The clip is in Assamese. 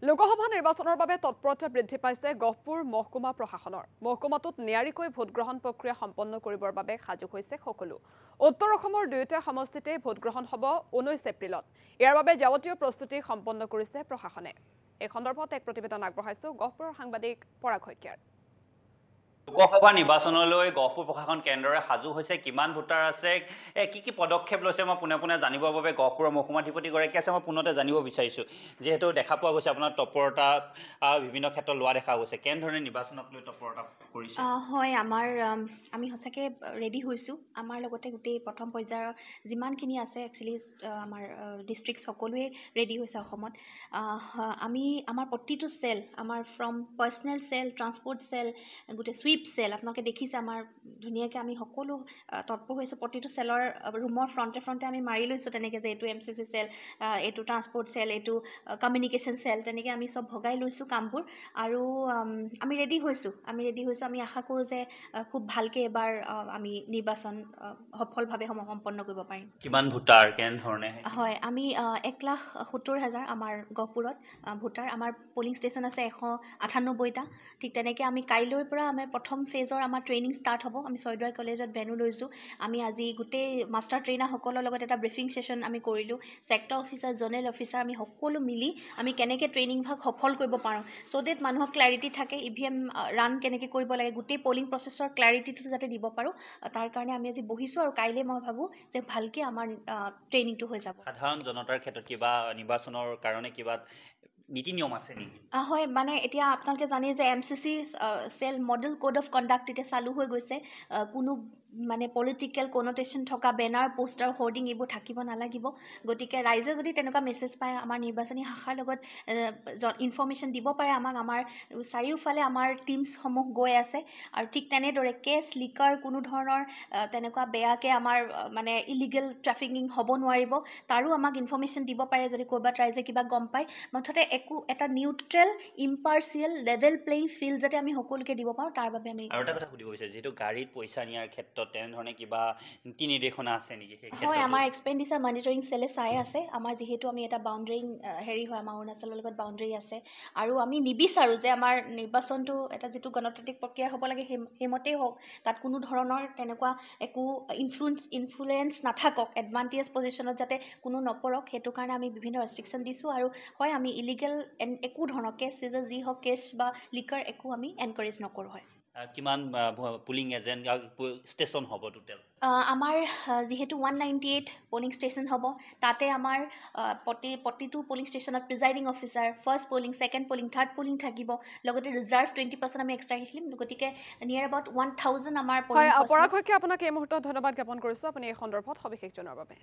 লোকসভা নিৰ্বাচনৰ বাবে তৎপৰতা বৃদ্ধি পাইছে গহপুৰ মহকুমা প্ৰশাসনৰ মহকুমাটোত নিয়াৰিকৈ ভোটগ্ৰহণ প্ৰক্ৰিয়া সম্পন্ন কৰিবৰ বাবে সাজু হৈছে সকলো উত্তৰ অসমৰ দুয়োটা সমষ্টিতে ভোটগ্ৰহণ হ'ব 19 এপ্ৰিলত ইয়াৰ বাবে যাৱতীয় প্ৰস্তুতি সম্পন্ন কৰিছে প্ৰশাসনে এই সন্দৰ্ভত এক প্ৰতিবেদন আগবঢ়াইছো গহপুৰৰ সাংবাদিক পৰাগ শইকীয়াৰ লোকসভা নিৰ্বাচনলৈ গহপুৰ প্ৰশাসন কেন্দ্ৰৰে সাজু হৈছে কিমান ভোটাৰ আছে কি পদক্ষেপ লৈছে মই পুনে জানিবৰ বাবে গহপুৰৰ মহকুমাধিপতিগৰাকী আছে মই পুনতে জানিব বিচাৰিছোঁ যেহেতু দেখা পোৱা গৈছে আপোনাৰ তৎপৰতা বিভিন্ন ক্ষেত্ৰত লোৱা দেখা গৈছে কেনেধৰণে নিৰ্বাচনক লৈ তৎপৰতা কৰিছে হয় আমি সঁচাকৈ ৰেডি হৈছোঁ আমাৰ লগতে গোটেই প্ৰথম পৰ্যায়ৰ যিমানখিনি আছে একচুৱেলি আমাৰ ডিষ্ট্ৰিক্ট সকলোৱে ৰেডি হৈছে অসমত আমি আমাৰ প্ৰতিটো চেল আমাৰ from personnel cell transport cell গোটেই সুইপ চেল আপোনালোকে দেখিছে আমাৰ ধুনীয়াকৈ আমি সকলো তৎপৰ হৈছোঁ প্ৰতিটো চেলৰ ৰুমৰ ফ্ৰণ্টে আমি মাৰি লৈছোঁ তেনেকৈ যে এইটো MCC চেল এইটো ট্ৰান্সপৰ্ট চেল এইটো কমিউনিকেশ্যন চেল তেনেকৈ আমি চব ভগাই লৈছোঁ কামবোৰ আৰু আমি ৰেডি হৈছোঁ আমি আশা কৰোঁ যে খুব ভালকৈ এবাৰ আমি নিৰ্বাচন সফলভাৱে সম্পন্ন কৰিব পাৰিম কিমান ভোটাৰ কেনেধৰণে হয় আমি 1,70,000 আমাৰ গহপুৰত ভোটাৰ আমাৰ পলিং ষ্টেচন আছে 198টা ঠিক তেনেকৈ আমি কাইলৈৰ পৰা আমি প্ৰথম ফেজৰ আমাৰ ট্ৰেইনিং ষ্টাৰ্ট হ'ব আমি ছয়দুৱাৰ কলেজত ভেনু লৈছোঁ আমি আজি গোটেই মাষ্টাৰ ট্ৰেইনাৰসকলৰ লগত এটা ব্ৰিফিং ছেশ্যন আমি কৰিলোঁ ছেক্টৰ অফিচাৰ জ'নেল অফিচাৰ আমি সকলো মিলি আমি কেনেকৈ ট্ৰেইনিং ভাগ সফল কৰিব পাৰোঁ ছ' ডেট মানুহক ক্লেৰিটি থাকে EVM ৰান কেনেকৈ কৰিব লাগে গোটেই পলিং প্ৰচেছৰ ক্লেৰিটিটো যাতে দিব পাৰোঁ তাৰ কাৰণে আমি আজি বহিছোঁ আৰু কাইলৈ মই ভাবোঁ যে ভালকৈ আমাৰ ট্ৰেইনিংটো হৈ যাব সাধাৰণ জনতাৰ ক্ষেত্ৰত কিবা নিৰ্বাচনৰ কাৰণে কিবা নীতি নিয়ম আছে নেকি হয় মানে এতিয়া আপোনালোকে জানে যে MCC cell model code of conduct এতিয়া চালু হৈ গৈছে কোনো মানে পলিটিকেল কনটেশ্যন থকা বেনাৰ পোষ্টাৰ হোৰ্ডিং এইবোৰ থাকিব নালাগিব গতিকে ৰাইজে যদি তেনেকুৱা মেছেজ পায় আমাৰ নিৰ্বাচনী শাখাৰ লগত ইনফৰ্মেশ্যন দিব পাৰে আমাৰ চাৰিওফালে আমাৰ টিমছসমূহ গৈ আছে আৰু ঠিক তেনেদৰে কেছ লিকাৰ কোনো ধৰণৰ তেনেকুৱা বেয়াকৈ আমাৰ মানে ইলিগেল ট্ৰাফিকিং হ'ব নোৱাৰিব তাৰো আমাক ইনফৰ্মেশ্যন দিব পাৰে যদি ক'ৰবাত ৰাইজে কিবা গম পায় মুঠতে এটা নিউট্ৰেল ইম্পাৰ্চিয়েল লেভেল প্লেইং ফিল্ড যাতে আমি সকলোকে দিব পাৰোঁ তাৰ বাবে আমি আৰু এটা কথা সুধিব বিচাৰিছোঁ যিহেতু গাড়ীত পইচা নিয়াৰ ক্ষেত্ৰত তেনেধৰণে কিবা নীতি নিৰ্দেশনা আছে নেকি হয় আমাৰ এক্সপেণ্ডিচাৰ মনিটৰিং চেলে চাই আছে আমাৰ যিহেতু আমি এটা বাউণ্ডেৰিং হেৰি হয় আমাৰ অৰুণাচলৰ লগত বাউণ্ডেৰী আছে আৰু আমি নিবিচাৰোঁ যে আমাৰ নিৰ্বাচনটো এটা যিটো গণতান্ত্ৰিক প্ৰক্ৰিয়া হ'ব লাগে সেইমতেই হওক তাত কোনো ধৰণৰ তেনেকুৱা একো ইনফ্লুৱেঞ্চ নাথাকক এডভান্টেজ পজিশ্যনত যাতে কোনো নপৰক সেইটো কাৰণে আমি বিভিন্ন ৰেষ্ট্ৰিকশ্যন দিছোঁ আৰু হয় আমি ইলিগেল একো ধৰণৰ কেছ চিজাৰ যি হওক কেছ বা লিকাৰ একো আমি এনকাৰেজ নকৰোঁ হয় কিমান পুলিং এজেণ্ট ষ্টেচন হ'ব টোটেল আমাৰ যিহেতু 198 পলিং ষ্টেচন হ'ব তাতে আমাৰ প্ৰতিটো পলিং ষ্টেচনত presiding officer first polling second polling third polling থাকিব লগতে ৰিজাৰ্ভ 20% আমি এক্সট্ৰা ৰাখিম গতিকে নিয়াৰ এবাউট 1,000 আমাৰ পৰাগ শইকীয়া আপোনাক এই মুহূৰ্তত ধন্যবাদ জ্ঞাপন কৰিছোঁ আপুনি এই সন্দৰ্ভত সবিশেষ জনোৱাৰ বাবে